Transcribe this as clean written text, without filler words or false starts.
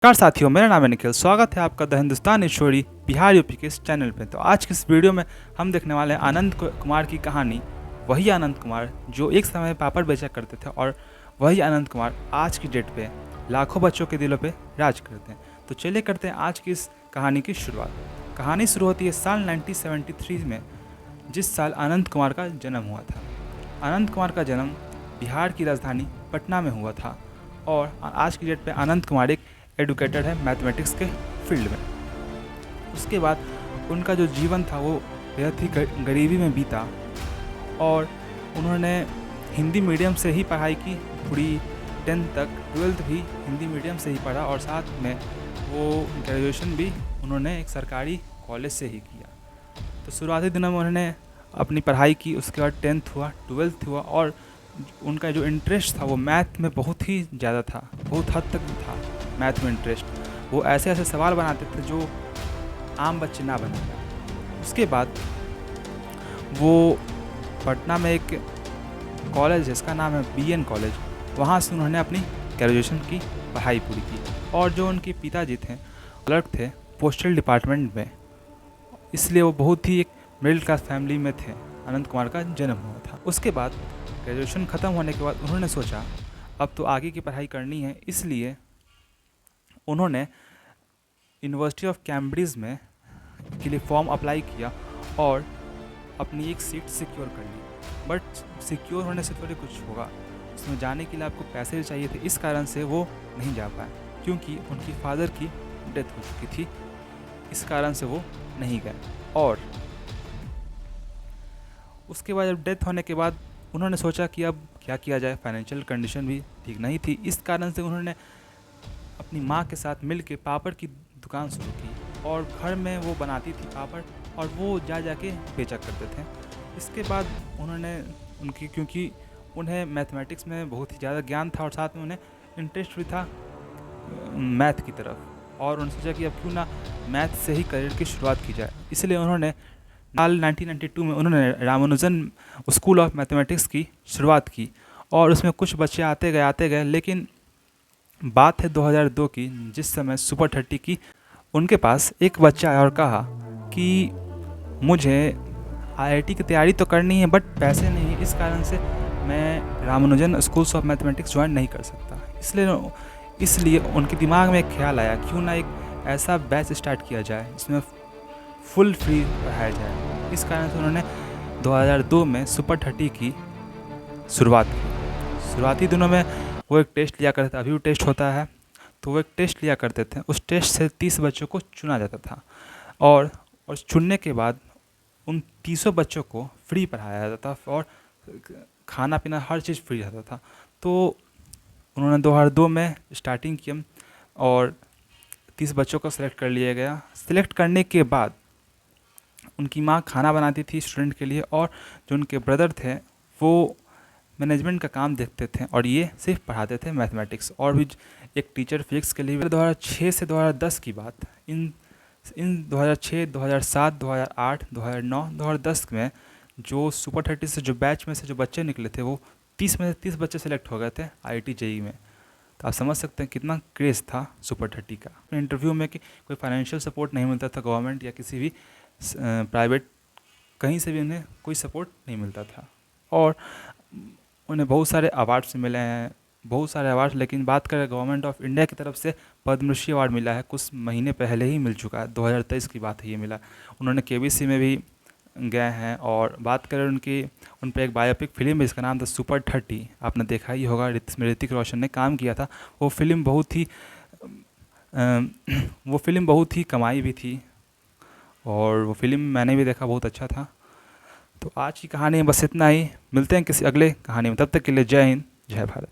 नमस्कार साथियों, मेरा नाम है निखिल। स्वागत है आपका the Hindustan story Bihar UP के इस चैनल पे। तो आज की इस वीडियो में हम देखने वाले हैं आनंद कुमार की कहानी। वही आनंद कुमार जो एक समय पापड़ बेचा करते थे और वही आनंद कुमार आज की डेट पे लाखों बच्चों के दिलों पे राज करते हैं। तो चलिए करते हैं आज की इस कहानी की शुरुआत। कहानी शुरू होती है साल 1973 में, जिस साल आनंद कुमार का जन्म हुआ था। आनंद कुमार का जन्म बिहार की राजधानी पटना में हुआ था और आज की डेट पे आनंद कुमार एक एडुकेटेड है मैथमेटिक्स के फील्ड में। उसके बाद उनका जो जीवन था वो बेहद ही गरीबी में बीता और उन्होंने हिंदी मीडियम से ही पढ़ाई की। पूरी 10th तक, 12th भी हिंदी मीडियम से ही पढ़ा और साथ में वो ग्रेजुएशन भी उन्होंने एक सरकारी कॉलेज से ही किया। तो शुरुआती दिनों में उन्होंने अपनी पढ़ाई की, उसके बाद 10th हुआ, 12th हुआ और उनका जो इंटरेस्ट था वो मैथ में बहुत ही ज़्यादा था, बहुत हद तक था मैथ में इंटरेस्ट। वो ऐसे ऐसे सवाल बनाते थे जो आम बच्चे ना बना पाए। उसके बाद वो पटना में एक कॉलेज है, इसका नाम है BN कॉलेज, वहाँ से उन्होंने अपनी ग्रेजुएशन की पढ़ाई पूरी की। और जो उनके पिताजी थे क्लर्क थे पोस्टल डिपार्टमेंट में, इसलिए वो बहुत ही एक मिडिल क्लास फैमिली में थे। आनंद कुमार का जन्म हुआ था। उसके बाद ग्रेजुएशन ख़त्म होने के बाद उन्होंने सोचा अब तो आगे की पढ़ाई करनी है, इसलिए उन्होंने यूनिवर्सिटी ऑफ कैम्ब्रिज में के लिए फॉर्म अप्लाई किया और अपनी एक सीट सिक्योर कर ली। बट सिक्योर होने से थोड़ी कुछ होगा, उसमें जाने के लिए आपको पैसे भी चाहिए थे। इस कारण से वो नहीं जा पाए क्योंकि उनकी फादर की डेथ हो चुकी थी। इस कारण से वो नहीं गए। और उसके बाद जब डेथ होने के बाद उन्होंने सोचा कि अब क्या किया जाए, फाइनेंशियल कंडीशन भी ठीक नहीं थी। इस कारण से उन्होंने अपनी माँ के साथ मिल के पापड़ की दुकान शुरू की और घर में वो बनाती थी पापड़ और वो जा के बेचा करते थे। इसके बाद उन्होंने क्योंकि उन्हें मैथमेटिक्स में बहुत ही ज़्यादा ज्ञान था और साथ में उन्हें इंटरेस्ट भी था मैथ की तरफ, और उन्होंने सोचा कि अब क्यों ना मैथ से ही करियर की शुरुआत की जाए। इसलिए उन्होंने साल 1992 में उन्होंने रामानुजन स्कूल ऑफ मैथमेटिक्स की शुरुआत की और उसमें कुछ बच्चे आते गए, लेकिन बात है 2002 की, जिस समय सुपर 30 की उनके पास एक बच्चा आया और कहा कि मुझे IIT की तैयारी तो करनी है बट पैसे नहीं है, इस कारण से मैं Ramanujan schools of mathematics join नहीं कर सकता। इसलिए उनके दिमाग में एक ख्याल आया, क्यों ना एक ऐसा बैच स्टार्ट किया जाए जिसमें फुल फ्री पढ़ाया जाए। इस कारण से उन्होंने 2002 में सुपर 30 की शुरुआत की। शुरुआती दिनों में वो एक टेस्ट लिया करते थे, अभी भी टेस्ट होता है, तो वो एक टेस्ट लिया करते थे। उस टेस्ट से 30 बच्चों को चुना जाता था और चुनने के बाद उन 30 बच्चों को फ्री पढ़ाया जाता था और खाना पीना हर चीज़ फ्री रहता था। तो उन्होंने 2002 में स्टार्टिंग की और 30 बच्चों को सिलेक्ट कर लिया गया। सिलेक्ट करने के बाद उनकी माँ खाना बनाती थी स्टूडेंट के लिए और जो उनके ब्रदर थे वो मैनेजमेंट का काम देखते थे और ये सिर्फ पढ़ाते थे मैथमेटिक्स। और भी एक टीचर फिजिक्स के लिए 2006 से 2010 की बात, इन 2006, 2007, 2008, 2009, 2010 में जो सुपर 30 से जो बैच में से जो बच्चे निकले थे वो 30 में से 30 बच्चे सेलेक्ट हो गए थे IIT JEE में। तो आप समझ सकते हैं कितना क्रेज़ था सुपर 30 का। इंटरव्यू में कि कोई फाइनेंशियल सपोर्ट नहीं मिलता था गवर्नमेंट या किसी भी प्राइवेट, कहीं से भी उन्हें कोई सपोर्ट नहीं मिलता था और उन्हें बहुत सारे अवार्ड्स मिले हैं, बहुत सारे अवार्ड्स। लेकिन बात करें गवर्नमेंट ऑफ इंडिया की तरफ से पद्मश्री अवार्ड मिला है, कुछ महीने पहले ही मिल चुका है, 2023 की बात है ये मिला। उन्होंने KBC में भी गए हैं। और बात करें उन पर एक बायोपिक फिल्म है जिसका नाम था सुपर 30, आपने देखा ही होगा, इसमें ऋतिक रोशन ने काम किया था। वो फिल्म बहुत ही कमाई भी थी और वो फिल्म मैंने भी देखा, बहुत अच्छा था। तो आज की कहानी में बस इतना ही। मिलते हैं किसी अगले कहानी में, तब तक के लिए जय हिंद, जय भारत।